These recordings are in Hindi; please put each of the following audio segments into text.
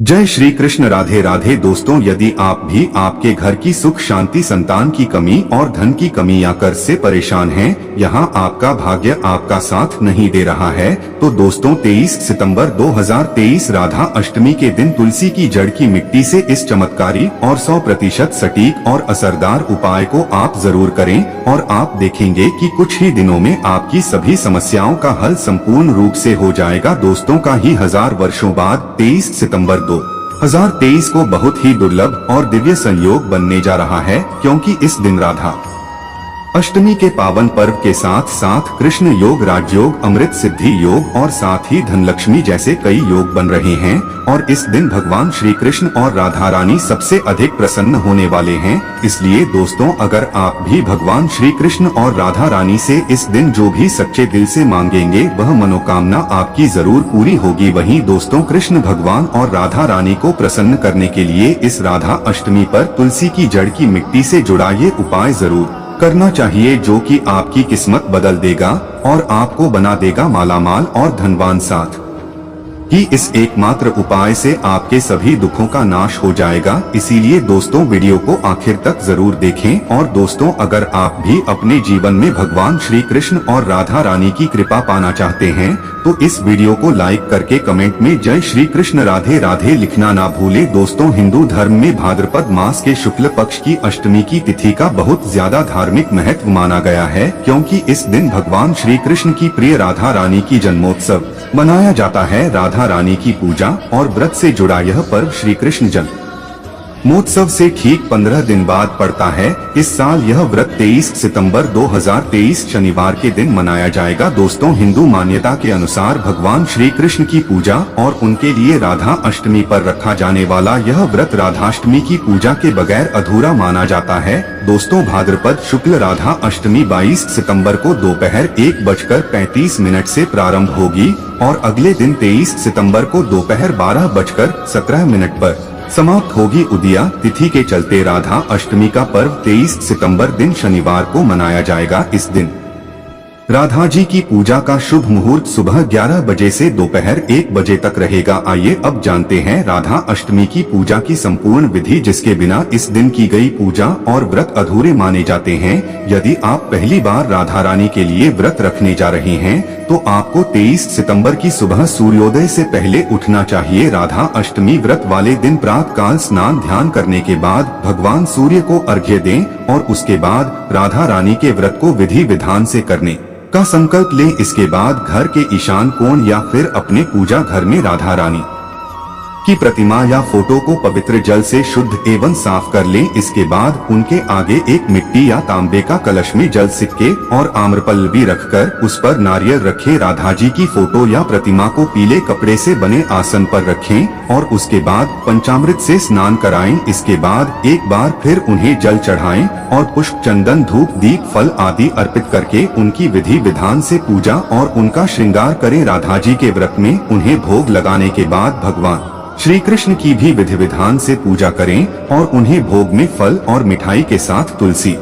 जय श्री कृष्ण। राधे राधे। दोस्तों, यदि आप भी आपके घर की सुख शांति, संतान की कमी और धन की कमी या कर्ज से परेशान हैं, यहाँ आपका भाग्य आपका साथ नहीं दे रहा है, तो दोस्तों 23 सितंबर 2023 राधा अष्टमी के दिन तुलसी की जड़ की मिट्टी से इस चमत्कारी और 100% सटीक और असरदार उपाय को आप जरूर करें और आप देखेंगे कि कुछ ही दिनों में आपकी सभी समस्याओं का हल संपूर्ण रूप से हो जाएगा। दोस्तों का ही 1000 वर्षों बाद 23 सितंबर 2023 को बहुत ही दुर्लभ और दिव्य संयोग बनने जा रहा है, क्योंकि इस दिन राधा अष्टमी के पावन पर्व के साथ साथ कृष्ण योग, राजयोग, अमृत सिद्धि योग और साथ ही धनलक्ष्मी जैसे कई योग बन रहे हैं और इस दिन भगवान श्री कृष्ण और राधा रानी सबसे अधिक प्रसन्न होने वाले हैं। इसलिए दोस्तों, अगर आप भी भगवान श्री कृष्ण और राधा रानी से इस दिन जो भी सच्चे दिल से मांगेंगे वह मनोकामना आपकी जरूर पूरी होगी। वहीं दोस्तों, कृष्ण भगवान और राधा रानी को प्रसन्न करने के लिए इस राधा अष्टमी पर तुलसी की जड़ की मिट्टी से जुड़ा ये उपाय जरूर करना चाहिए, जो कि आपकी किस्मत बदल देगा और आपको बना देगा मालामाल और धनवान। साथ ही इस एकमात्र उपाय से आपके सभी दुखों का नाश हो जाएगा। इसीलिए दोस्तों, वीडियो को आखिर तक जरूर देखें। और दोस्तों, अगर आप भी अपने जीवन में भगवान श्री कृष्ण और राधा रानी की कृपा पाना चाहते हैं तो इस वीडियो को लाइक करके कमेंट में जय श्री कृष्ण राधे राधे लिखना ना भूले। दोस्तों, हिंदू धर्म में भाद्रपद मास के शुक्ल पक्ष की अष्टमी की तिथि का बहुत ज्यादा धार्मिक महत्व माना गया है, क्योंकि इस दिन भगवान श्री कृष्ण की प्रिय राधा रानी की जन्मोत्सव मनाया जाता है। राधा रानी की पूजा और व्रत से जुड़ा यह पर्व श्री कृष्ण जन्म महोत्सव से ठीक 15 दिन बाद पड़ता है। इस साल यह व्रत 23 सितंबर 2023 शनिवार के दिन मनाया जाएगा। दोस्तों, हिंदू मान्यता के अनुसार भगवान श्री कृष्ण की पूजा और उनके लिए राधा अष्टमी पर रखा जाने वाला यह व्रत राधाष्टमी की पूजा के बगैर अधूरा माना जाता है। दोस्तों, भाद्रपद शुक्ल राधा अष्टमी 22 सितंबर को दोपहर 1:35 से प्रारंभ होगी और अगले दिन 23 सितंबर को दोपहर 12:17 पर समाप्त होगी। उदिया तिथि के चलते राधा अष्टमी का पर्व 23 सितंबर दिन शनिवार को मनाया जाएगा। इस दिन राधा जी की पूजा का शुभ मुहूर्त सुबह 11 बजे से दोपहर 1 बजे तक रहेगा। आइए अब जानते हैं राधा अष्टमी की पूजा की संपूर्ण विधि, जिसके बिना इस दिन की गई पूजा और व्रत अधूरे माने जाते हैं। यदि आप पहली बार राधा रानी के लिए व्रत रखने जा रहे हैं तो आपको 23 सितंबर की सुबह सूर्योदय से पहले उठना चाहिए। राधा अष्टमी व्रत वाले दिन प्रातः काल स्नान ध्यान करने के बाद भगवान सूर्य को अर्घ्य दें और उसके बाद राधा रानी के व्रत को विधि विधान से करने का संकल्प लें। इसके बाद घर के ईशान कोण या फिर अपने पूजा घर में राधा रानी की प्रतिमा या फोटो को पवित्र जल से शुद्ध एवं साफ कर लें। इसके बाद उनके आगे एक मिट्टी या तांबे का कलश में जल, सिक्के और आम्रपल्लवी रखकर उस पर नारियल रखें। राधा जी की फोटो या प्रतिमा को पीले कपड़े से बने आसन पर रखें और उसके बाद पंचामृत से स्नान कराएं। इसके बाद एक बार फिर उन्हें जल चढ़ाएं और पुष्प, चंदन, धूप, दीप, फल आदि अर्पित करके उनकी विधि विधान से पूजा और उनका श्रृंगार करें। राधा जी के व्रत में उन्हें भोग लगाने के बाद भगवान श्री कृष्ण की भी विधि विधान से पूजा करें और उन्हें भोग में फल और मिठाई के साथ तुलसी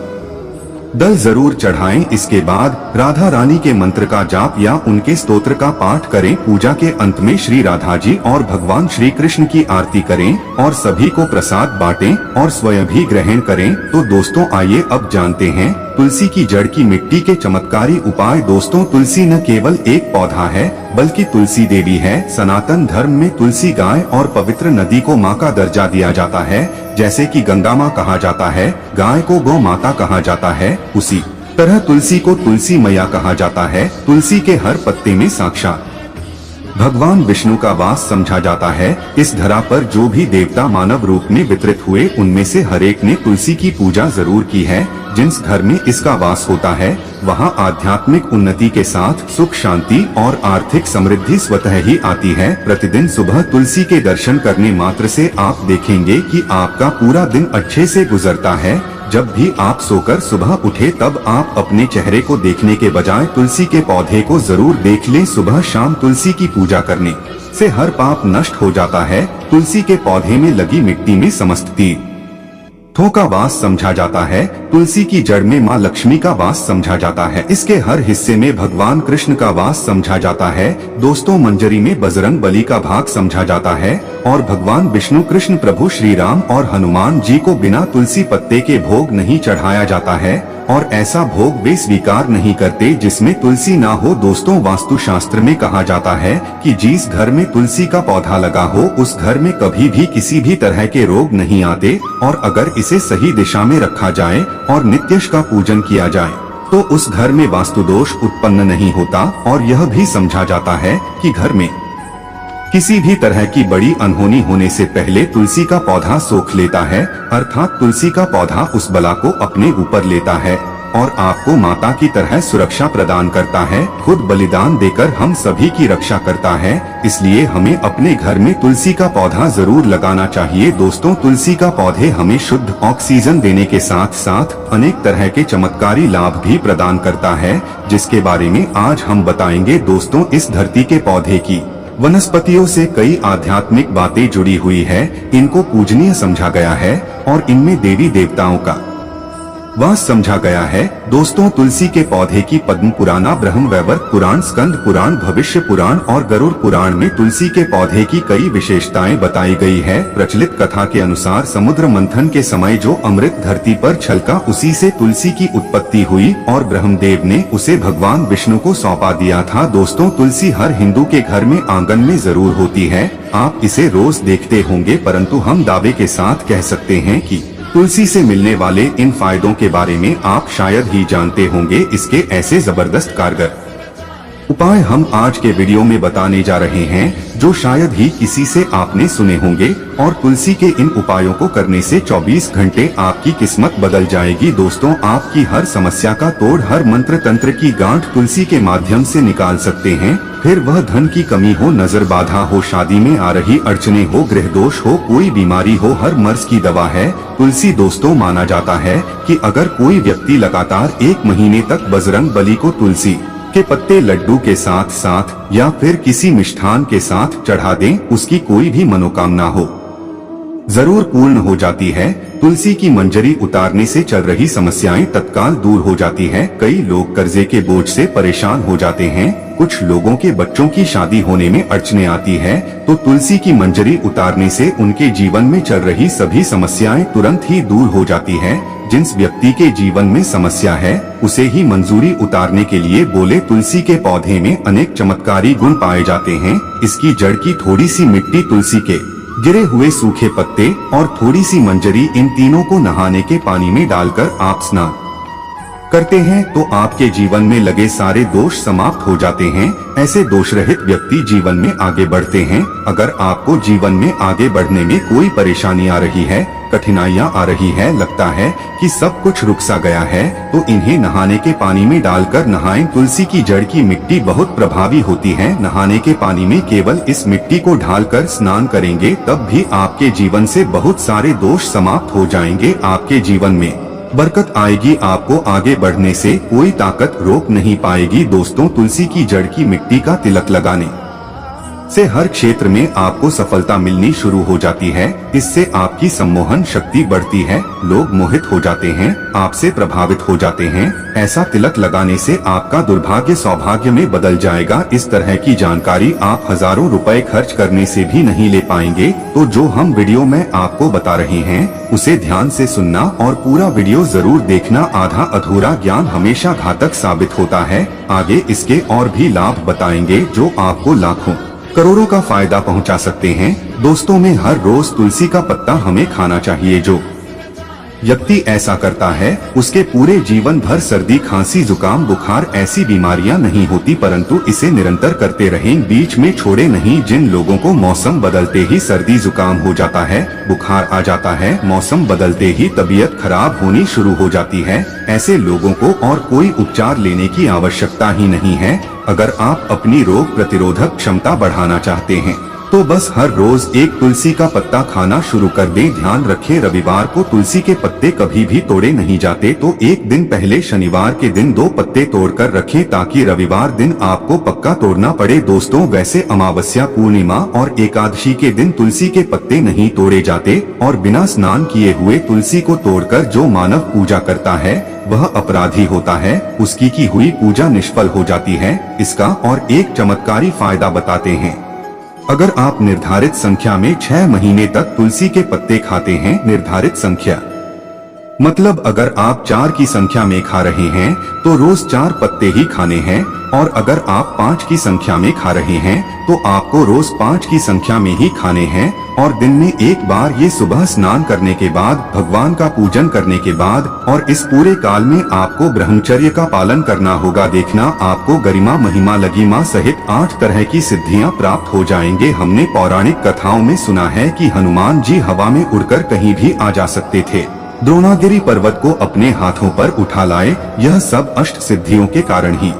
दल जरूर चढ़ाएं। इसके बाद राधा रानी के मंत्र का जाप या उनके स्तोत्र का पाठ करें। पूजा के अंत में श्री राधा जी और भगवान श्री कृष्ण की आरती करें और सभी को प्रसाद बांटें और स्वयं भी ग्रहण करें। तो दोस्तों, आइए अब जानते हैं तुलसी की जड़ की मिट्टी के चमत्कारी उपाय। दोस्तों, तुलसी न केवल एक पौधा है बल्कि तुलसी देवी है। सनातन धर्म में तुलसी गाय और पवित्र नदी को माँ का दर्जा दिया जाता है। जैसे कि गंगा माँ कहा जाता है, गाय को गौ माता कहा जाता है, उसी तरह तुलसी को तुलसी मैया कहा जाता है। तुलसी के हर पत्ते में साक्षात भगवान विष्णु का वास समझा जाता है। इस धरा पर जो भी देवता मानव रूप में वितरित हुए उनमें से हर एक ने तुलसी की पूजा जरूर की है। जिस घर में इसका वास होता है वहाँ आध्यात्मिक उन्नति के साथ सुख, शांति और आर्थिक समृद्धि स्वतः ही आती है। प्रतिदिन सुबह तुलसी के दर्शन करने मात्र से आप देखेंगे कि आपका पूरा दिन अच्छे से गुजरता है। जब भी आप सोकर सुबह उठे तब आप अपने चेहरे को देखने के बजाय तुलसी के पौधे को जरूर देख लें। सुबह शाम तुलसी की पूजा करने से हर पाप नष्ट हो जाता है। तुलसी के पौधे में लगी मिट्टी में समस्त तीर्थों का वास समझा जाता है। तुलसी की जड़ में माँ लक्ष्मी का वास समझा जाता है। इसके हर हिस्से में भगवान कृष्ण का वास समझा जाता है। दोस्तों, मंजरी में बजरंग बली का भाग समझा जाता है और भगवान विष्णु, कृष्ण, प्रभु श्री राम और हनुमान जी को बिना तुलसी पत्ते के भोग नहीं चढ़ाया जाता है और ऐसा भोग वे स्वीकार नहीं करते जिसमें तुलसी ना हो। दोस्तों, वास्तु शास्त्र में कहा जाता है कि जिस घर में तुलसी का पौधा लगा हो उस घर में कभी भी किसी भी तरह के रोग नहीं आते और अगर इसे सही दिशा में रखा जाए और नित्य का पूजन किया जाए तो उस घर में वास्तु दोष उत्पन्न नहीं होता। और यह भी समझा जाता है कि घर में किसी भी तरह की बड़ी अनहोनी होने से पहले तुलसी का पौधा सोख लेता है, अर्थात तुलसी का पौधा उस बला को अपने ऊपर लेता है और आपको माता की तरह सुरक्षा प्रदान करता है। खुद बलिदान देकर हम सभी की रक्षा करता है, इसलिए हमें अपने घर में तुलसी का पौधा जरूर लगाना चाहिए। दोस्तों, तुलसी का पौधे हमें शुद्ध ऑक्सीजन देने के साथ साथ अनेक तरह के चमत्कारी लाभ भी प्रदान करता है, जिसके बारे में आज हम बताएंगे। दोस्तों, इस धरती के पौधे की वनस्पतियों से कई आध्यात्मिक बातें जुड़ी हुई है। इनको पूजनीय समझा गया है और इनमें देवी देवताओं का वास समझा गया है। दोस्तों, तुलसी के पौधे की पद्म पुराण, ब्रह्म वैवर्त पुराण, स्कंद पुराण, भविष्य पुराण और गरुड़ पुराण में तुलसी के पौधे की कई विशेषताएं बताई गई है। प्रचलित कथा के अनुसार समुद्र मंथन के समय जो अमृत धरती पर छलका उसी से तुलसी की उत्पत्ति हुई और ब्रह्मदेव ने उसे भगवान विष्णु को सौंपा दिया था। दोस्तों, तुलसी हर हिंदू के घर में आंगन में जरूर होती है। आप इसे रोज देखते होंगे, परंतु हम दावे के साथ कह सकते हैं कि तुलसी से मिलने वाले इन फायदों के बारे में आप शायद ही जानते होंगे। इसके ऐसे जबरदस्त कारगर उपाय हम आज के वीडियो में बताने जा रहे हैं जो शायद ही किसी से आपने सुने होंगे और तुलसी के इन उपायों को करने से 24 घंटे आपकी किस्मत बदल जाएगी। दोस्तों, आपकी हर समस्या का तोड़, हर मंत्र तंत्र की गांठ तुलसी के माध्यम से निकाल सकते हैं। फिर वह धन की कमी हो, नजर बाधा हो, शादी में आ रही अड़चने हो, गृह दोष हो, कोई बीमारी हो, हर मर्ज की दवा है तुलसी। दोस्तों, माना जाता है कि अगर कोई व्यक्ति लगातार 1 महीने तक बजरंग बली को तुलसी के पत्ते लड्डू के साथ साथ या फिर किसी मिष्ठान के साथ चढ़ा दें, उसकी कोई भी मनोकामना हो जरूर पूर्ण हो जाती है। तुलसी की मंजरी उतारने से चल रही समस्याएं तत्काल दूर हो जाती हैं। कई लोग कर्जे के बोझ से परेशान हो जाते हैं, कुछ लोगों के बच्चों की शादी होने में अड़चने आती है, तो तुलसी की मंजरी उतारने से उनके जीवन में चल रही सभी समस्याएं तुरंत ही दूर हो जाती है। जिस व्यक्ति के जीवन में समस्या है उसे ही मंजूरी उतारने के लिए बोले। तुलसी के पौधे में अनेक चमत्कारी गुण पाए जाते हैं। इसकी जड़ की थोड़ी सी मिट्टी, तुलसी के गिरे हुए सूखे पत्ते और थोड़ी सी मंजरी, इन तीनों को नहाने के पानी में डालकर आप स्नान करते हैं तो आपके जीवन में लगे सारे दोष समाप्त हो जाते हैं। ऐसे दोष रहित व्यक्ति जीवन में आगे बढ़ते हैं। अगर आपको जीवन में आगे बढ़ने में कोई परेशानी आ रही है, कठिनाइयां आ रही है, लगता है कि सब कुछ रुक सा गया है, तो इन्हें नहाने के पानी में डालकर नहाएं। तुलसी की जड़ की मिट्टी बहुत प्रभावी होती है। नहाने के पानी में केवल इस मिट्टी को ढालकर स्नान करेंगे तब भी आपके जीवन से बहुत सारे दोष समाप्त हो जाएंगे। आपके जीवन में बरकत आएगी, आपको आगे बढ़ने से कोई ताकत रोक नहीं पाएगी। दोस्तों, तुलसी की जड़ की मिट्टी का तिलक लगाने से हर क्षेत्र में आपको सफलता मिलनी शुरू हो जाती है। इससे आपकी सम्मोहन शक्ति बढ़ती है, लोग मोहित हो जाते हैं, आपसे प्रभावित हो जाते हैं। ऐसा तिलक लगाने से आपका दुर्भाग्य सौभाग्य में बदल जाएगा। इस तरह की जानकारी आप हजारों रुपए खर्च करने से भी नहीं ले पाएंगे। तो जो हम वीडियो में आपको बता रहे हैं उसे ध्यान से सुनना और पूरा वीडियो जरूर देखना। आधा अधूरा ज्ञान हमेशा घातक साबित होता है। आगे इसके और भी लाभ बताएंगे जो आपको लाखों करोड़ों का फायदा पहुंचा सकते हैं। दोस्तों में हर रोज तुलसी का पत्ता हमें खाना चाहिए। जो व्यक्ति ऐसा करता है उसके पूरे जीवन भर सर्दी, खांसी, जुकाम, बुखार ऐसी बीमारियां नहीं होती, परंतु इसे निरंतर करते रहें, बीच में छोड़े नहीं। जिन लोगों को मौसम बदलते ही सर्दी जुकाम हो जाता है, बुखार आ जाता है, मौसम बदलते ही तबीयत खराब होनी शुरू हो जाती है, ऐसे लोगों को और कोई उपचार लेने की आवश्यकता ही नहीं है। अगर आप अपनी रोग प्रतिरोधक क्षमता बढ़ाना चाहते हैं तो बस हर रोज एक तुलसी का पत्ता खाना शुरू कर दें। ध्यान रखें, रविवार को तुलसी के पत्ते कभी भी तोड़े नहीं जाते, तो एक दिन पहले शनिवार के दिन 2 पत्ते तोड़कर रखें ताकि रविवार दिन आपको पक्का तोड़ना पड़े। दोस्तों, वैसे अमावस्या, पूर्णिमा और एकादशी के दिन तुलसी के पत्ते नहीं तोड़े जाते और बिना स्नान किए हुए तुलसी को तोड़कर जो मानव पूजा करता है वह अपराधी होता है, उसकी की हुई पूजा निष्फल हो जाती है। इसका और एक चमत्कारी फायदा बताते हैं। अगर आप निर्धारित संख्या में 6 महीने तक तुलसी के पत्ते खाते हैं, निर्धारित संख्या मतलब अगर आप 4 की संख्या में खा रहे हैं तो रोज 4 पत्ते ही खाने हैं, और अगर आप 5 की संख्या में खा रहे हैं तो आपको रोज 5 की संख्या में ही खाने हैं, और दिन में एक बार ये सुबह स्नान करने के बाद, भगवान का पूजन करने के बाद, और इस पूरे काल में आपको ब्रह्मचर्य का पालन करना होगा। देखना, आपको गरिमा, महिमा, लघिमा सहित 8 तरह की सिद्धियां प्राप्त हो जाएंगे। हमने पौराणिक कथाओं में सुना है कि हनुमान जी हवा में उड़कर कहीं भी आ जा सकते थे, द्रोणागिरी पर्वत को अपने हाथों पर उठा लाए। यह सब अष्ट सिद्धियों के कारण ही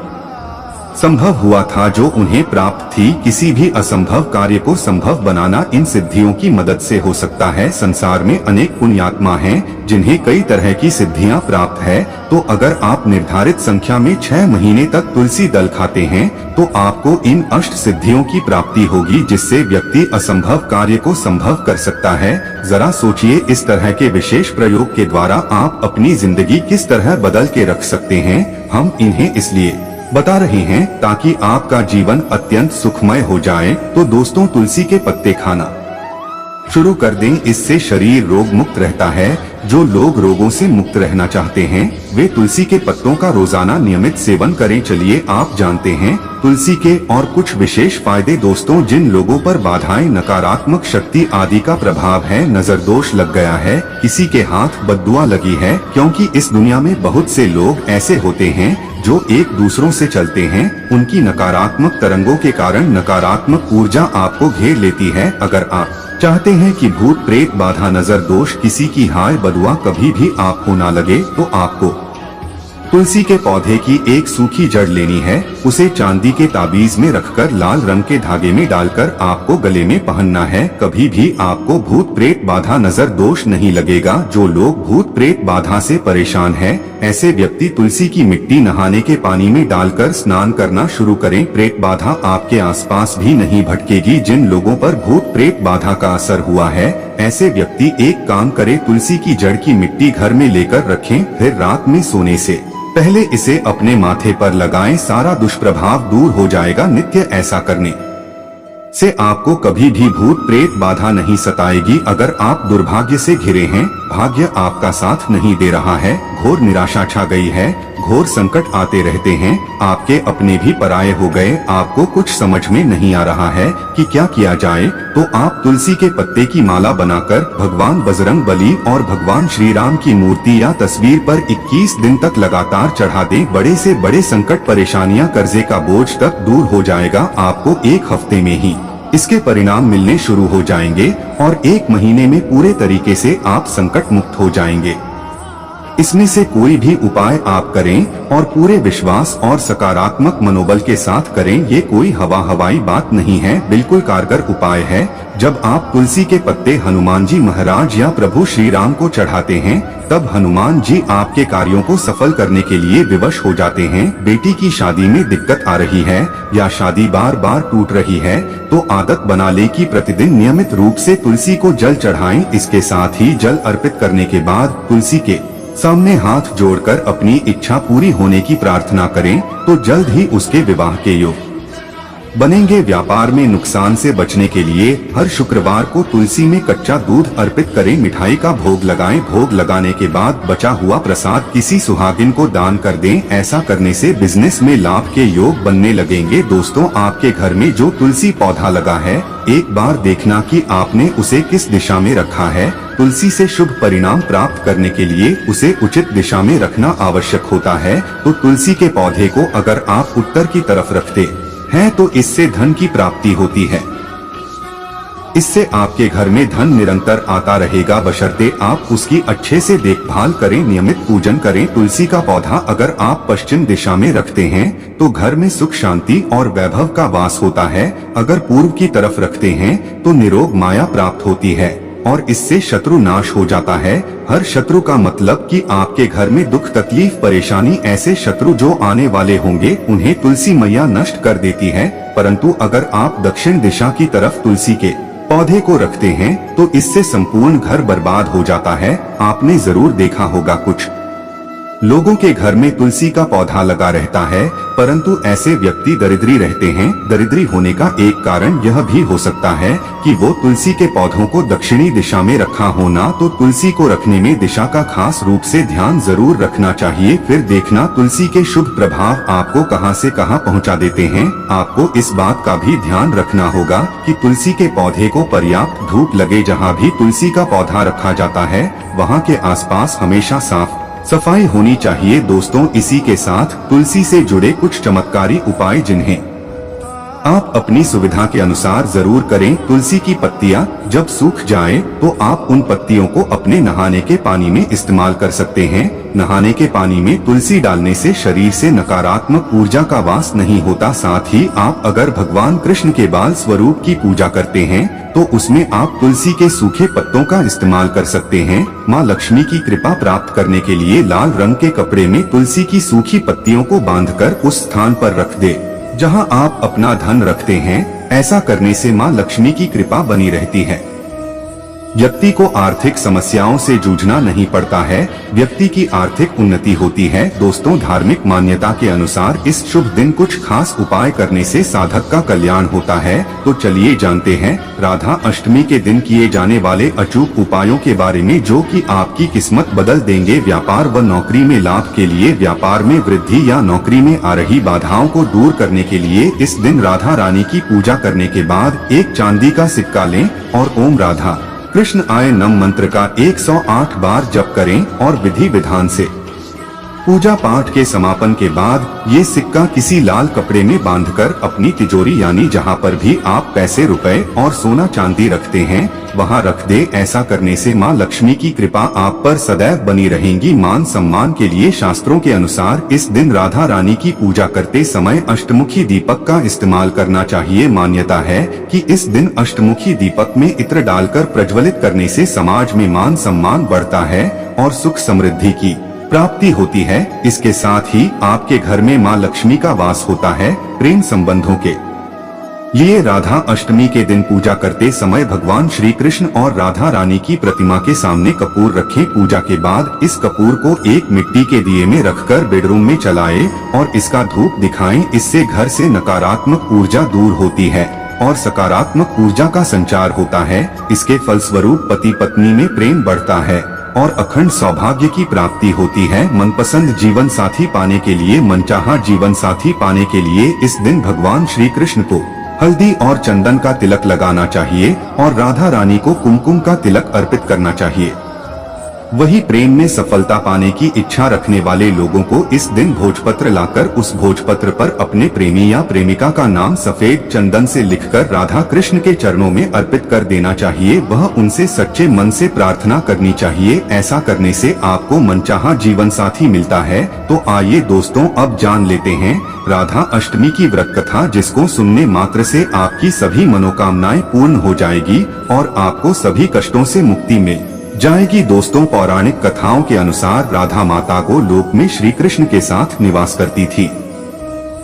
संभव हुआ था जो उन्हें प्राप्त थी। किसी भी असंभव कार्य को संभव बनाना इन सिद्धियों की मदद से हो सकता है। संसार में अनेक पुण्यात्मा हैं जिन्हें कई तरह की सिद्धियां प्राप्त है। तो अगर आप निर्धारित संख्या में 6 महीने तक तुलसी दल खाते हैं तो आपको इन अष्ट सिद्धियों की प्राप्ति होगी, जिससे व्यक्ति असंभव कार्य को संभव कर सकता है। जरा सोचिए, इस तरह के विशेष प्रयोग के द्वारा आप अपनी जिंदगी किस तरह बदल के रख सकते हैं। हम इन्हें इसलिए बता रहे हैं ताकि आपका जीवन अत्यंत सुखमय हो जाए। तो दोस्तों, तुलसी के पत्ते खाना शुरू कर दें, इससे शरीर रोग मुक्त रहता है। जो लोग रोगों से मुक्त रहना चाहते हैं वे तुलसी के पत्तों का रोजाना नियमित सेवन करें। चलिए आप जानते हैं तुलसी के और कुछ विशेष फायदे। दोस्तों, जिन लोगों पर बाधाएं, नकारात्मक शक्ति आदि का प्रभाव है, नजर दोष लग गया है, किसी के हाथ बद्दुआ लगी है, क्योंकि इस दुनिया में बहुत से लोग ऐसे होते हैं जो एक दूसरों से चलते हैं, उनकी नकारात्मक तरंगों के कारण नकारात्मक ऊर्जा आपको घेर लेती है। अगर आप चाहते हैं कि भूत प्रेत, बाधा, नजर दोष, किसी की हाय बदुआ कभी भी आपको ना लगे, तो आपको तुलसी के पौधे की एक सूखी जड़ लेनी है। उसे चांदी के ताबीज में रखकर लाल रंग के धागे में डालकर आपको गले में पहनना है। कभी भी आपको भूत प्रेत, बाधा, नजर दोष नहीं लगेगा। जो लोग भूत प्रेत बाधा से परेशान हैं, ऐसे व्यक्ति तुलसी की मिट्टी नहाने के पानी में डालकर स्नान करना शुरू करें। प्रेत बाधा आपके आसपास भी नहीं भटकेगी। जिन लोगों पर भूत प्रेत बाधा का असर हुआ है, ऐसे व्यक्ति एक काम करें, तुलसी की जड़ की मिट्टी घर में लेकर रखें, फिर रात में सोने से पहले इसे अपने माथे पर लगाएं। सारा दुष्प्रभाव दूर हो जाएगा। नित्य ऐसा करने से आपको कभी भी भूत प्रेत बाधा नहीं सताएगी। अगर आप दुर्भाग्य से घिरे हैं, भाग्य आपका साथ नहीं दे रहा है, घोर निराशा छा गई है, घोर संकट आते रहते हैं, आपके अपने भी पराये हो गए, आपको कुछ समझ में नहीं आ रहा है कि क्या किया जाए, तो आप तुलसी के पत्ते की माला बनाकर भगवान बजरंग बली और भगवान श्री राम की मूर्ति या तस्वीर पर 21 दिन तक लगातार चढ़ा दें। बड़े से बड़े संकट, परेशानियां, कर्जे का बोझ तक दूर हो जाएगा। आपको 1 हफ्ते में ही इसके परिणाम मिलने शुरू हो जाएंगे और 1 महीने में पूरे तरीके से आप संकट मुक्त हो जाएंगे। इसमें से कोई भी उपाय आप करें और पूरे विश्वास और सकारात्मक मनोबल के साथ करें। ये कोई हवाई बात नहीं है, बिल्कुल कारगर उपाय है। जब आप तुलसी के पत्ते हनुमान जी महाराज या प्रभु श्री राम को चढ़ाते हैं, तब हनुमान जी आपके कार्यों को सफल करने के लिए विवश हो जाते हैं। बेटी की शादी में दिक्कत आ रही है या शादी बार बार टूट रही है, तो आदत बना ले कि प्रतिदिन नियमित रूप से तुलसी को जल चढ़ाएं। इसके साथ ही जल अर्पित करने के बाद तुलसी के सामने हाथ जोड़कर अपनी इच्छा पूरी होने की प्रार्थना करें, तो जल्द ही उसके विवाह के योग बनेंगे। व्यापार में नुकसान से बचने के लिए हर शुक्रवार को तुलसी में कच्चा दूध अर्पित करें, मिठाई का भोग लगाएं। भोग लगाने के बाद बचा हुआ प्रसाद किसी सुहागिन को दान कर दें। ऐसा करने से बिजनेस में लाभ के योग बनने लगेंगे। दोस्तों, आपके घर में जो तुलसी पौधा लगा है, एक बार देखना कि आपने उसे किस दिशा में रखा है। तुलसी से शुभ परिणाम प्राप्त करने के लिए उसे उचित दिशा में रखना आवश्यक होता है। तो तुलसी के पौधे को अगर आप उत्तर की तरफ रखते हैं तो इससे धन की प्राप्ति होती है। इससे आपके घर में धन निरंतर आता रहेगा, बशर्ते आप उसकी अच्छे से देखभाल करें, नियमित पूजन करें। तुलसी का पौधा अगर आप पश्चिम दिशा में रखते हैं तो घर में सुख शांति और वैभव का वास होता है। अगर पूर्व की तरफ रखते हैं तो निरोग माया प्राप्त होती है और इससे शत्रु नाश हो जाता है। हर शत्रु का मतलब कि आपके घर में दुख तकलीफ परेशानी, ऐसे शत्रु जो आने वाले होंगे उन्हें तुलसी मैया नष्ट कर देती है। परंतु अगर आप दक्षिण दिशा की तरफ तुलसी के पौधे को रखते हैं तो इससे संपूर्ण घर बर्बाद हो जाता है। आपने जरूर देखा होगा कुछ लोगों के घर में तुलसी का पौधा लगा रहता है, परंतु ऐसे व्यक्ति दरिद्री रहते हैं। दरिद्री होने का एक कारण यह भी हो सकता है कि वो तुलसी के पौधों को दक्षिणी दिशा में रखा होना। तो तुलसी को रखने में दिशा का खास रूप से ध्यान जरूर रखना चाहिए। फिर देखना तुलसी के शुभ प्रभाव आपको कहां से कहां पहुंचा देते हैं। आपको इस बात का भी ध्यान रखना होगा कि तुलसी के पौधे को पर्याप्त धूप लगे। जहाँ भी तुलसी का पौधा रखा जाता है वहाँ के आसपास हमेशा साफ सफाई होनी चाहिए। दोस्तों, इसी के साथ तुलसी से जुड़े कुछ चमत्कारी उपाय जिन्हें आप अपनी सुविधा के अनुसार जरूर करें। तुलसी की पत्तियां जब सूख जाएं, तो आप उन पत्तियों को अपने नहाने के पानी में इस्तेमाल कर सकते हैं। नहाने के पानी में तुलसी डालने से शरीर से नकारात्मक ऊर्जा का वास नहीं होता। साथ ही आप अगर भगवान कृष्ण के बाल स्वरूप की पूजा करते हैं तो उसमें आप तुलसी के सूखे पत्तों का इस्तेमाल कर सकते हैं। माँ लक्ष्मी की कृपा प्राप्त करने के लिए लाल रंग के कपड़े में तुलसी की सूखी पत्तियों को बांधकर उस स्थान पर रख दे जहां आप अपना धन रखते हैं। ऐसा करने से माँ लक्ष्मी की कृपा बनी रहती है। व्यक्ति को आर्थिक समस्याओं से जूझना नहीं पड़ता है, व्यक्ति की आर्थिक उन्नति होती है। दोस्तों, धार्मिक मान्यता के अनुसार इस शुभ दिन कुछ खास उपाय करने से साधक का कल्याण होता है। तो चलिए जानते हैं राधा अष्टमी के दिन किए जाने वाले अचूक उपायों के बारे में, जो कि आपकी किस्मत बदल देंगे। व्यापार व नौकरी में लाभ के लिए, व्यापार में वृद्धि या नौकरी में आ रही बाधाओं को दूर करने के लिए इस दिन राधा रानी की पूजा करने के बाद एक चांदी का सिक्का लें और ओम राधा कृष्ण आय नम मंत्र का 108 बार जप करें और विधि विधान से पूजा पाठ के समापन के बाद ये सिक्का किसी लाल कपड़े में बांधकर अपनी तिजोरी यानी जहाँ पर भी आप पैसे रुपए और सोना चांदी रखते हैं वहाँ रख दे। ऐसा करने से माँ लक्ष्मी की कृपा आप पर सदैव बनी रहेगी। मान सम्मान के लिए शास्त्रों के अनुसार इस दिन राधा रानी की पूजा करते समय अष्टमुखी दीपक का इस्तेमाल करना चाहिए। मान्यता है कि इस दिन अष्टमुखी दीपक में इत्र डालकर प्रज्वलित करने से समाज में मान सम्मान बढ़ता है और सुख समृद्धि की प्राप्ति होती है। इसके साथ ही आपके घर में माँ लक्ष्मी का वास होता है। प्रेम संबंधों के लिए राधा अष्टमी के दिन पूजा करते समय भगवान श्री कृष्ण और राधा रानी की प्रतिमा के सामने कपूर रखें। पूजा के बाद इस कपूर को एक मिट्टी के दिए में रखकर बेडरूम में जलाएं और इसका धूप दिखाएं। इससे घर से नकारात्मक ऊर्जा दूर होती है और सकारात्मक ऊर्जा का संचार होता है। इसके फलस्वरूप पति पत्नी में प्रेम बढ़ता है और अखंड सौभाग्य की प्राप्ति होती है। मनपसंद जीवन साथी पाने के लिए, मनचाहा जीवन साथी पाने के लिए इस दिन भगवान श्री कृष्ण को हल्दी और चंदन का तिलक लगाना चाहिए और राधा रानी को कुमकुम का तिलक अर्पित करना चाहिए। वही प्रेम में सफलता पाने की इच्छा रखने वाले लोगों को इस दिन भोजपत्र लाकर उस भोजपत्र पर अपने प्रेमी या प्रेमिका का नाम सफेद चंदन से लिखकर राधा कृष्ण के चरणों में अर्पित कर देना चाहिए। वह उनसे सच्चे मन से प्रार्थना करनी चाहिए। ऐसा करने से आपको मनचाहा जीवन साथी मिलता है। तो आइए दोस्तों, अब जान लेते हैं राधा अष्टमी की व्रत कथा, जिसको सुनने मात्र से आपकी सभी मनोकामनाएं पूर्ण हो जाएगी और आपको सभी कष्टों से मुक्ति मिल जाएगी। दोस्तों, पौराणिक कथाओं के अनुसार राधा माता गोलोक में श्री कृष्ण के साथ निवास करती थी।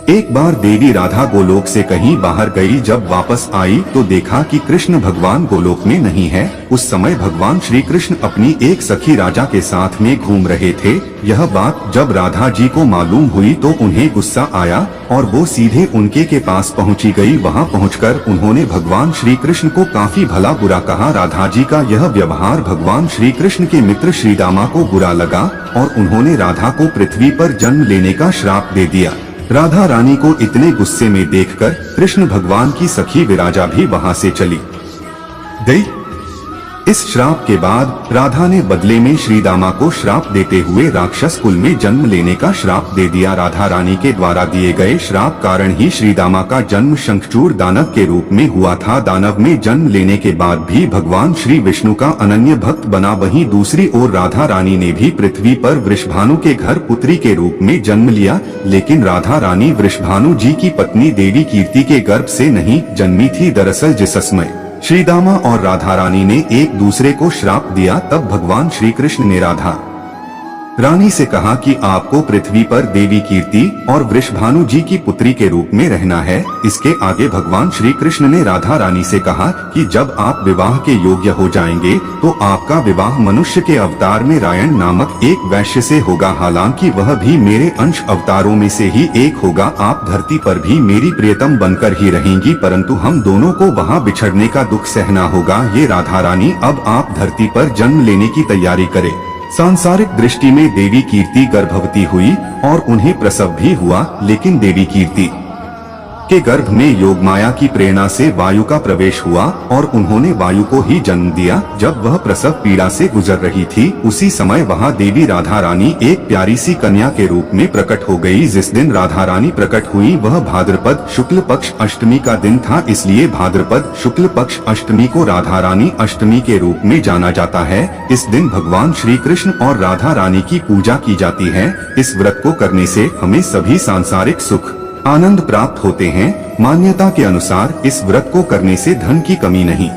एक बार देवी राधा गोलोक से कहीं बाहर गई। जब वापस आई तो देखा कि कृष्ण भगवान गोलोक में नहीं है। उस समय भगवान श्री कृष्ण अपनी एक सखी राजा के साथ में घूम रहे थे। यह बात जब राधा जी को मालूम हुई तो उन्हें गुस्सा आया और वो सीधे उनके के पास पहुंची गई। वहां पहुंचकर उन्होंने भगवान श्री कृष्ण को काफी भला बुरा कहा। राधा जी का यह व्यवहार भगवान श्री कृष्ण के मित्र श्री रामा को बुरा लगा और उन्होंने राधा को पृथ्वी पर जन्म लेने का श्राप दे दिया। राधा रानी को इतने गुस्से में देखकर कृष्ण भगवान की सखी विराजा भी वहां से चली गई। इस श्राप के बाद राधा ने बदले में श्रीदामा को श्राप देते हुए राक्षस कुल में जन्म लेने का श्राप दे दिया। राधा रानी के द्वारा दिए गए श्राप कारण ही श्रीदामा का जन्म शंखचूड़ दानव के रूप में हुआ था। दानव में जन्म लेने के बाद भी भगवान श्री विष्णु का अनन्य भक्त बना। वहीं दूसरी ओर राधा रानी ने भी पृथ्वी पर वृषभानु के घर पुत्री के रूप में जन्म लिया, लेकिन राधा रानी वृषभानु जी की पत्नी देवी कीर्ति के गर्भ से नहीं जन्मी थी। दरअसल जिस समय श्रीदामा और राधा रानी ने एक दूसरे को श्राप दिया, तब भगवान श्री कृष्ण ने राधा रानी से कहा कि आपको पृथ्वी पर देवी कीर्ति और वृषभानु जी की पुत्री के रूप में रहना है। इसके आगे भगवान श्री कृष्ण ने राधा रानी से कहा कि जब आप विवाह के योग्य हो जाएंगे तो आपका विवाह मनुष्य के अवतार में रायण नामक एक वैश्य से होगा। हालांकि वह भी मेरे अंश अवतारों में से ही एक होगा। आप धरती पर भी मेरी प्रियतम बनकर ही रहेंगी, परंतु हम दोनों को वहाँ बिछड़ने का दुख सहना होगा। ये राधा रानी, अब आप धरती पर जन्म लेने की तैयारी करें। सांसारिक दृष्टि में देवी कीर्ति गर्भवती हुई और उन्हें प्रसव भी हुआ, लेकिन देवी कीर्ति के गर्भ में योगमाया की प्रेरणा से वायु का प्रवेश हुआ और उन्होंने वायु को ही जन्म दिया। जब वह प्रसव पीड़ा से गुजर रही थी, उसी समय वहाँ देवी राधा रानी एक प्यारी सी कन्या के रूप में प्रकट हो गई। जिस दिन राधा रानी प्रकट हुई वह भाद्रपद शुक्ल पक्ष अष्टमी का दिन था, इसलिए भाद्रपद शुक्ल पक्ष अष्टमी को राधा रानी अष्टमी के रूप में जाना जाता है। इस दिन भगवान श्री कृष्ण और राधा रानी की पूजा की जाती है। इस व्रत को करने से हमें सभी सांसारिक सुख आनंद प्राप्त होते हैं। मान्यता के अनुसार इस व्रत को करने से धन की कमी नहीं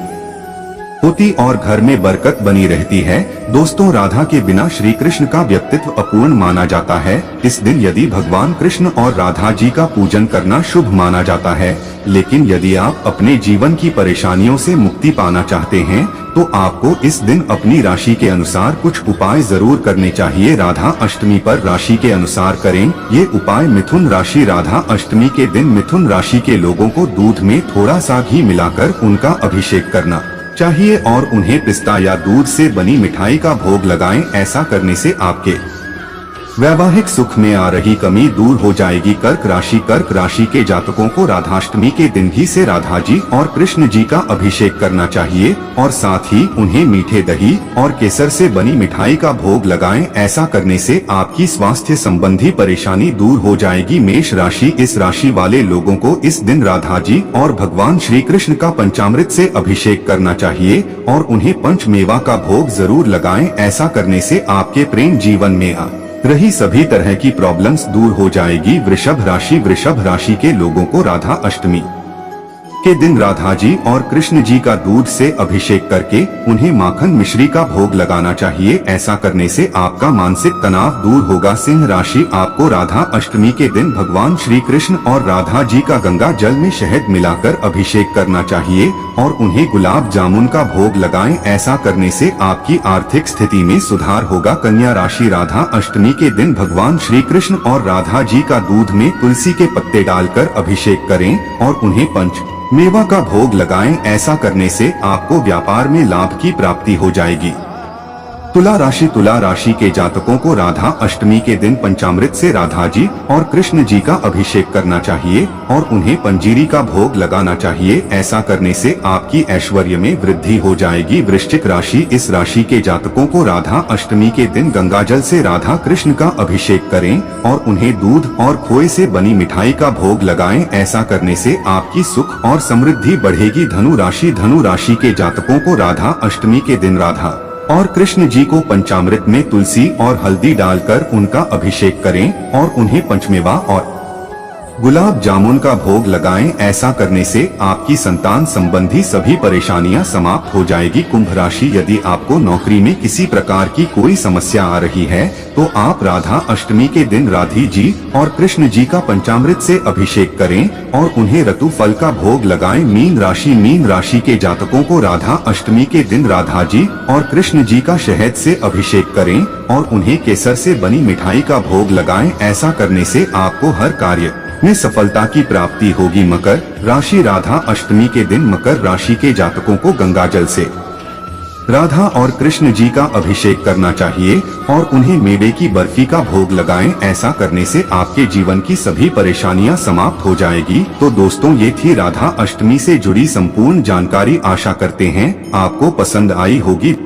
होती और घर में बरकत बनी रहती है। दोस्तों, राधा के बिना श्री कृष्ण का व्यक्तित्व अपूर्ण माना जाता है। इस दिन यदि भगवान कृष्ण और राधा जी का पूजन करना शुभ माना जाता है, लेकिन यदि आप अपने जीवन की परेशानियों से मुक्ति पाना चाहते हैं तो आपको इस दिन अपनी राशि के अनुसार कुछ उपाय जरूर करने चाहिए। राधा अष्टमी पर राशि के अनुसार करें ये उपाय। मिथुन राशि, राधा अष्टमी के दिन मिथुन राशि के लोगों को दूध में थोड़ा सा घी मिलाकर उनका अभिषेक करना चाहिए और उन्हें पिस्ता या दूध से बनी मिठाई का भोग लगाएं। ऐसा करने से आपके वैवाहिक सुख में आ रही कमी दूर हो जाएगी। कर्क राशि के जातकों को राधाष्टमी के दिन घी से राधा जी और कृष्ण जी का अभिषेक करना चाहिए और साथ ही उन्हें मीठे दही और केसर से बनी मिठाई का भोग लगाएं। ऐसा करने से आपकी स्वास्थ्य संबंधी परेशानी दूर हो जाएगी। मेष राशि, इस राशि वाले लोगों को इस दिन राधा जी और भगवान श्री कृष्ण का पंचामृत से अभिषेक करना चाहिए और उन्हें पंचमेवा का भोग जरूर लगाएं। ऐसा करने से आपके प्रेम जीवन में आ रही सभी तरह की प्रॉब्लम्स दूर हो जाएगी। वृषभ राशि के लोगों को राधा अष्टमी के दिन राधा जी और कृष्ण जी का दूध से अभिषेक करके उन्हें माखन मिश्री का भोग लगाना चाहिए। ऐसा करने से आपका मानसिक तनाव दूर होगा। सिंह राशि, आपको राधा अष्टमी के दिन भगवान श्री कृष्ण और राधा जी का गंगा जल में शहद मिलाकर अभिषेक करना चाहिए और उन्हें गुलाब जामुन का भोग लगाएं। ऐसा करने से आपकी आर्थिक स्थिति में सुधार होगा। कन्या राशि, राधा अष्टमी के दिन भगवान श्री कृष्ण और राधा जी का दूध में तुलसी के पत्ते डालकर अभिषेक करें और उन्हें पंच मेवा का भोग लगाएं। ऐसा करने से आपको व्यापार में लाभ की प्राप्ति हो जाएगी। तुला राशि के जातकों को राधा अष्टमी के दिन पंचामृत से राधा जी और कृष्ण जी का अभिषेक करना चाहिए और उन्हें पंजीरी का भोग लगाना चाहिए। ऐसा करने से आपकी ऐश्वर्य में वृद्धि हो जाएगी। वृश्चिक राशि, इस राशि के जातकों को राधा अष्टमी के दिन गंगा जल से राधा कृष्ण का अभिषेक करें और उन्हें दूध और खोए से बनी मिठाई का भोग लगाएं। ऐसा करने से आपकी सुख और समृद्धि बढ़ेगी। धनु राशि के जातकों को राधा अष्टमी के दिन राधा और कृष्ण जी को पंचामृत में तुलसी और हल्दी डालकर उनका अभिषेक करें और उन्हें पंचमेवा और गुलाब जामुन का भोग लगाएं। ऐसा करने से आपकी संतान संबंधी सभी परेशानियां समाप्त हो जाएगी। कुंभ राशि, यदि आपको नौकरी में किसी प्रकार की कोई समस्या आ रही है तो आप राधा अष्टमी के दिन राधी जी और कृष्ण जी का पंचामृत से अभिषेक करें और उन्हें रतु फल का भोग लगाएं। मीन राशि के जातकों को राधा अष्टमी के दिन राधा जी और कृष्ण जी का शहद से अभिषेक करें और उन्हें केसर से बनी मिठाई का भोग लगाएं। ऐसा करने से आपको हर कार्य में सफलता की प्राप्ति होगी। मकर राशि, राधा अष्टमी के दिन मकर राशि के जातकों को गंगा जल से राधा और कृष्ण जी का अभिषेक करना चाहिए और उन्हें मेवे की बर्फी का भोग लगाएं। ऐसा करने से आपके जीवन की सभी परेशानियां समाप्त हो जाएगी। तो दोस्तों, ये थी राधा अष्टमी से जुड़ी संपूर्ण जानकारी। आशा करते हैं आपको पसंद आई होगी।